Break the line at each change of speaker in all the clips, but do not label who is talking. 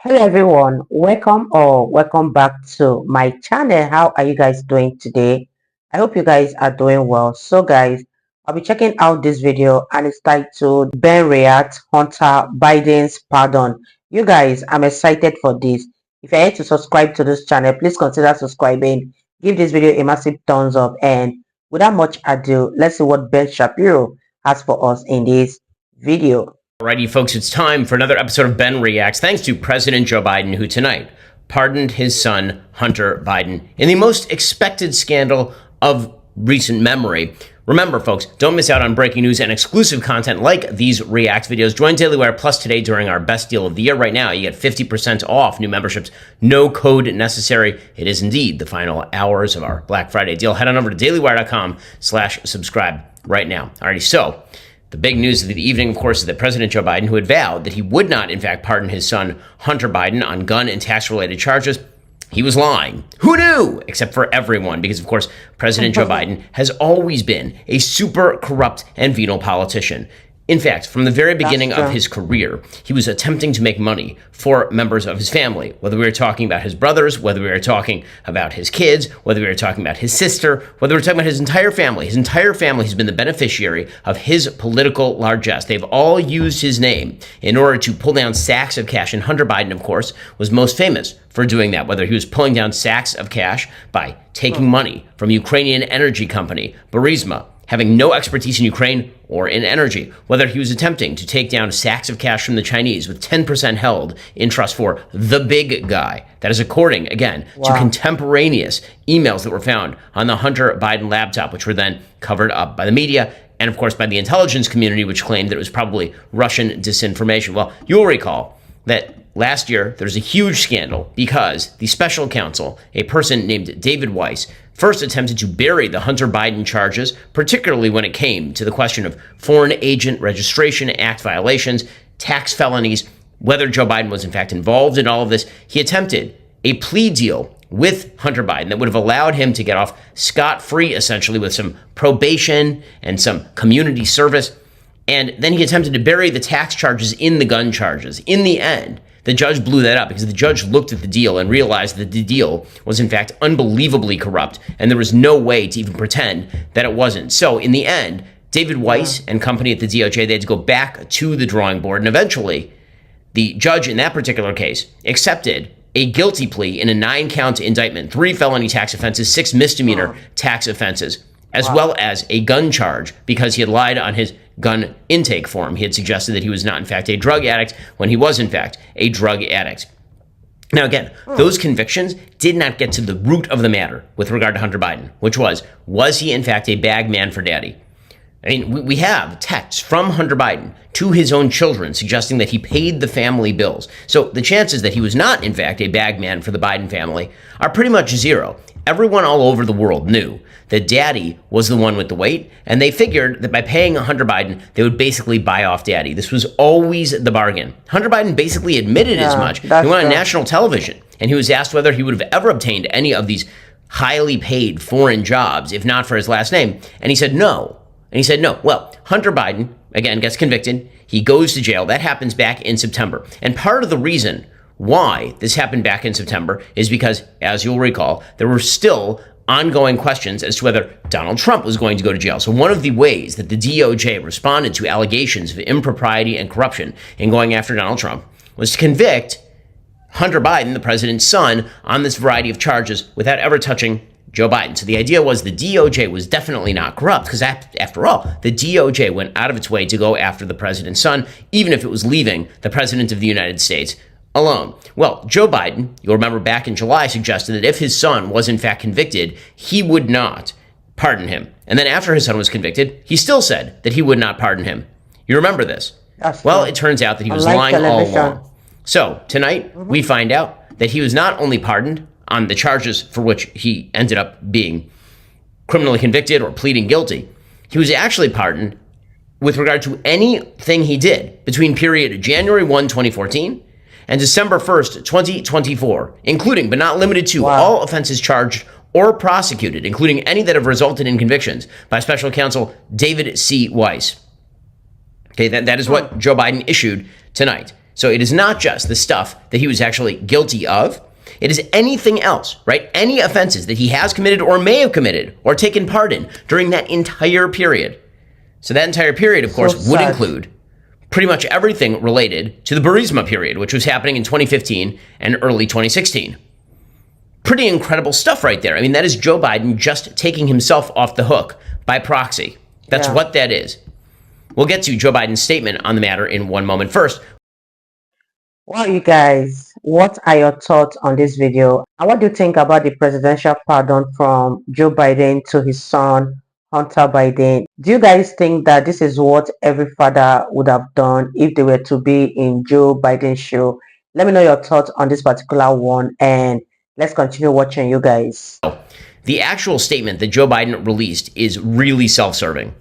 Hello everyone, welcome back to my channel. How are you guys doing today? I hope you guys are doing well. So guys, I'll be checking out this video and it's titled Ben reacts Hunter Biden's pardon. You guys, I'm excited for this. If you're here to subscribe to this channel, please consider subscribing. Give this video a massive thumbs up, and without much ado, let's see what Ben Shapiro has for us in this video.
Alrighty, folks, it's time for another episode of Ben Reacts, thanks to President Joe Biden, who tonight pardoned his son, Hunter Biden, in the most expected scandal of recent memory. Remember, folks, don't miss out on breaking news and exclusive content like these React videos. Join Daily Wire Plus today during our best deal of the year. Right now, you get 50% off new memberships, no code necessary. It is indeed the final hours of our Black Friday deal. Head on over to dailywire.com/subscribe right now. Alrighty, so the big news of the evening, of course, is that President Joe Biden, who had vowed that he would not, in fact, pardon his son, Hunter Biden, on gun and tax-related charges, he was lying. Who knew? Except for everyone, because, of course, President Joe Biden has always been a super corrupt and venal politician. In fact, from the very beginning of his career, he was attempting to make money for members of his family, whether we were talking about his brothers, whether we were talking about his kids, whether we were talking about his sister, whether we were talking about his entire family. His entire family has been the beneficiary of his political largesse. They've all used his name in order to pull down sacks of cash. And Hunter Biden, of course, was most famous for doing that, whether he was pulling down sacks of cash by taking money from Ukrainian energy company Burisma, having no expertise in Ukraine or in energy, whether he was attempting to take down sacks of cash from the Chinese with 10% held in trust for the big guy. That is according, again, to contemporaneous emails that were found on the Hunter Biden laptop, which were then covered up by the media and, of course, by the intelligence community, which claimed that it was probably Russian disinformation. Well, you'll recall that last year, there was a huge scandal because the special counsel, a person named David Weiss, first attempted to bury the Hunter Biden charges, particularly when it came to the question of Foreign Agent Registration Act violations, tax felonies, whether Joe Biden was in fact involved in all of this. He attempted a plea deal with Hunter Biden that would have allowed him to get off scot-free, essentially, with some probation and some community service. And then he attempted to bury the tax charges in the gun charges. In the end, the judge blew that up because the judge looked at the deal and realized that the deal was, in fact, unbelievably corrupt, and there was no way to even pretend that it wasn't. So, in the end, David Weiss and company at the DOJ, they had to go back to the drawing board, and eventually, the judge in that particular case accepted a guilty plea in a 9-count indictment, 3 felony tax offenses, 6 misdemeanor tax offenses, as well as a gun charge because he had lied on his gun intake form. He had suggested that he was not, in fact, a drug addict when he was, in fact, a drug addict. Now, again, those convictions did not get to the root of the matter with regard to Hunter Biden, which was he, in fact, a bag man for daddy? I mean, we have texts from Hunter Biden to his own children suggesting that he paid the family bills. So the chances that he was not, in fact, a bag man for the Biden family are pretty much zero. Everyone all over the world knew that daddy was the one with the weight, and they figured that by paying Hunter Biden, they would basically buy off daddy. This was always the bargain. Hunter Biden basically admitted as much. He went on national television, and he was asked whether he would have ever obtained any of these highly paid foreign jobs, if not for his last name, and he said no. And he said no. Well, Hunter Biden, again, gets convicted. He goes to jail. That happens back in September. And part of the reason why this happened back in September is because, as you'll recall, there were still ongoing questions as to whether Donald Trump was going to go to jail. So one of the ways that the DOJ responded to allegations of impropriety and corruption in going after Donald Trump was to convict Hunter Biden, the president's son, on this variety of charges without ever touching Joe Biden. So the idea was the DOJ was definitely not corrupt because, after all, the DOJ went out of its way to go after the president's son, even if it was leaving the president of the United States alone. Well, Joe Biden, you'll remember back in July, suggested that if his son was in fact convicted, he would not pardon him. And then after his son was convicted, he still said that he would not pardon him. You remember this? Well, it turns out that he was lying all along. So tonight, we find out that he was not only pardoned on the charges for which he ended up being criminally convicted or pleading guilty, he was actually pardoned with regard to anything he did between period January 1, 2014 and December 1st, 2024, including but not limited to all offenses charged or prosecuted, including any that have resulted in convictions by special counsel David C. Weiss. Okay, that is what Joe Biden issued tonight. So it is not just the stuff that he was actually guilty of. It is anything else, right? Any offenses that he has committed or may have committed or taken part in during that entire period. So that entire period, of course, would include pretty much everything related to the Burisma period, which was happening in 2015 and early 2016. Pretty incredible stuff right there. I mean, that is Joe Biden just taking himself off the hook by proxy. That's what that is. We'll get to Joe Biden's statement on the matter in one moment. First,
well, you guys, what are your thoughts on this video? And what do you think about the presidential pardon from Joe Biden to his son, Hunter Biden? Do you guys think that this is what every father would have done if they were to be in Joe Biden's shoe? Let me know your thoughts on this particular one, and let's continue watching, you guys.
The actual statement that Joe Biden released is really self-serving,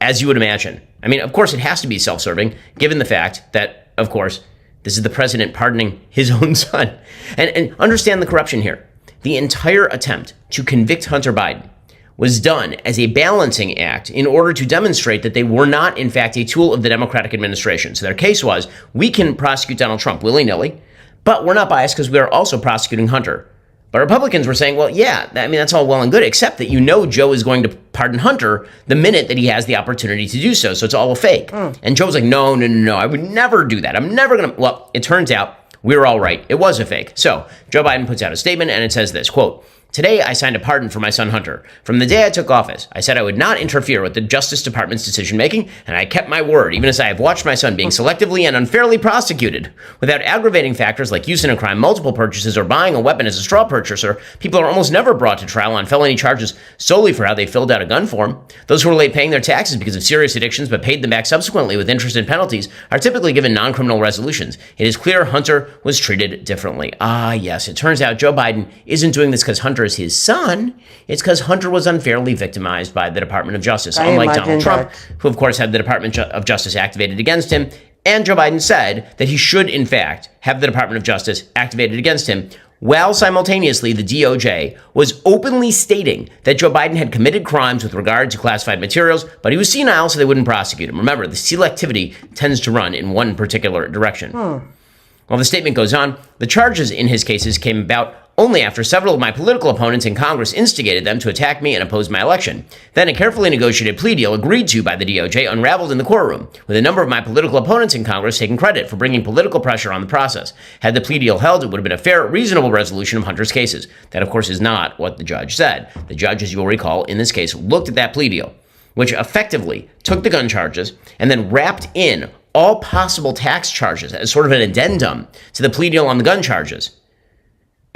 as you would imagine. I mean, of course, it has to be self-serving, given the fact that, of course, this is the president pardoning his own son. And understand the corruption here. The entire attempt to convict Hunter Biden was done as a balancing act in order to demonstrate that they were not, in fact, a tool of the Democratic administration. So their case was, we can prosecute Donald Trump willy-nilly, but we're not biased because we are also prosecuting Hunter. But Republicans were saying, well, yeah, I mean, that's all well and good, except that Joe is going to pardon Hunter the minute that he has the opportunity to do so. So it's all a fake. And Joe was like, no, I would never do that. I'm never going to. Well, it turns out we were all right. It was a fake. So Joe Biden puts out a statement and it says this, quote, "Today, I signed a pardon for my son Hunter. From the day I took office, I said I would not interfere with the Justice Department's decision-making, and I kept my word, even as I have watched my son being selectively and unfairly prosecuted. Without aggravating factors like use in a crime, multiple purchases, or buying a weapon as a straw purchaser, people are almost never brought to trial on felony charges solely for how they filled out a gun form. Those who are late paying their taxes because of serious addictions but paid them back subsequently with interest and penalties are typically given non-criminal resolutions. It is clear Hunter was treated differently." Ah, yes, it turns out Joe Biden isn't doing this because Hunter is his son. It's because Hunter was unfairly victimized by the Department of Justice, unlike Donald Trump, who of course had the Department of Justice activated against him. And Joe Biden said that he should, in fact, have the Department of Justice activated against him, while simultaneously the DOJ was openly stating that Joe Biden had committed crimes with regard to classified materials, but he was senile, so they wouldn't prosecute him. Remember, the selectivity tends to run in one particular direction. Well, the statement goes on, "The charges in his cases came about only after several of my political opponents in Congress instigated them to attack me and oppose my election. Then a carefully negotiated plea deal agreed to by the DOJ unraveled in the courtroom, with a number of my political opponents in Congress taking credit for bringing political pressure on the process. Had the plea deal held, it would have been a fair, reasonable resolution of Hunter's cases." That, of course, is not what the judge said. The judge, as you will recall, in this case, looked at that plea deal, which effectively took the gun charges and then wrapped in all possible tax charges as sort of an addendum to the plea deal on the gun charges.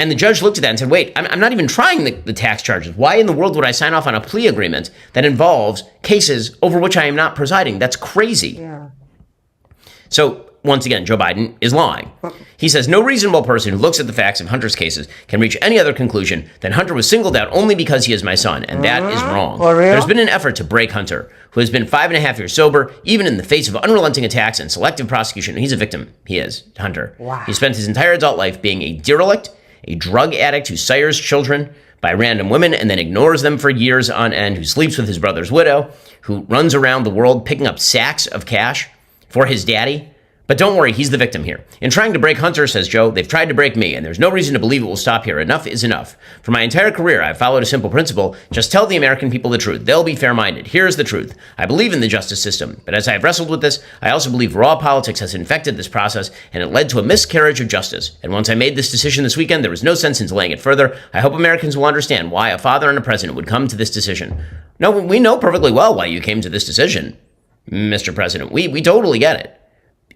And the judge looked at that and said, wait, I'm not even trying the tax charges. Why in the world would I sign off on a plea agreement that involves cases over which I am not presiding? That's crazy.
Yeah.
So, once again, Joe Biden is lying. He says no reasonable person who looks at the facts of Hunter's cases can reach any other conclusion than Hunter was singled out only because he is my son, and that is wrong. There's been an effort to break Hunter, who has been 5.5 years sober, even in the face of unrelenting attacks and selective prosecution. He's a victim. He is, Hunter.
Wow.
He spent his entire adult life being a derelict, a drug addict who sires children by random women and then ignores them for years on end, who sleeps with his brother's widow, who runs around the world picking up sacks of cash for his daddy. But don't worry, he's the victim here. In trying to break Hunter, says Joe, they've tried to break me, and there's no reason to believe it will stop here. Enough is enough. For my entire career, I've followed a simple principle. Just tell the American people the truth. They'll be fair-minded. Here's the truth. I believe in the justice system, but as I have wrestled with this, I also believe raw politics has infected this process, and it led to a miscarriage of justice. And once I made this decision this weekend, there was no sense in delaying it further. I hope Americans will understand why a father and a president would come to this decision. No, we know perfectly well why you came to this decision, Mr. President. We totally get it.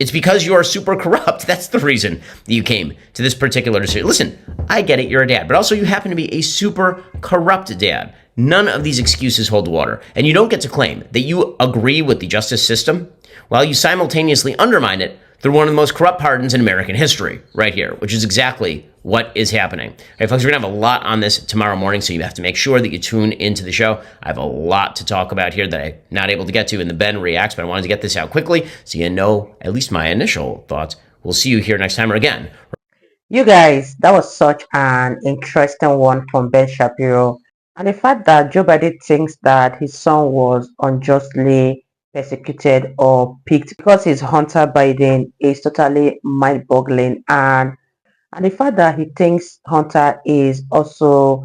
It's because you are super corrupt. That's the reason that you came to this particular decision. Listen, I get it, you're a dad, but also you happen to be a super corrupt dad. None of these excuses hold water. And you don't get to claim that you agree with the justice system while you simultaneously undermine it through one of the most corrupt pardons in American history right here, which is exactly what is happening. All right, folks, we're going to have a lot on this tomorrow morning, so you have to make sure that you tune into the show. I have a lot to talk about here that I'm not able to get to in the Ben Reacts, but I wanted to get this out quickly so you know at least my initial thoughts. We'll see you here next time or again.
You guys, that was such an interesting one from Ben Shapiro. And the fact that Joe Biden thinks that his son was unjustly persecuted or picked because he's Hunter Biden is totally mind-boggling, and the fact that he thinks Hunter is also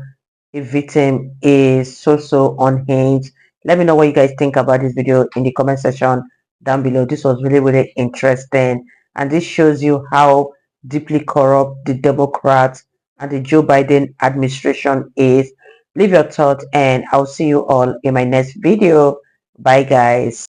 a victim is so unhinged. Let me know what you guys think about this video in the comment section down below. This was really interesting, and this shows you how deeply corrupt the Democrats and the Joe Biden administration is. Leave your thoughts, and I'll see you all in my next video. Bye guys.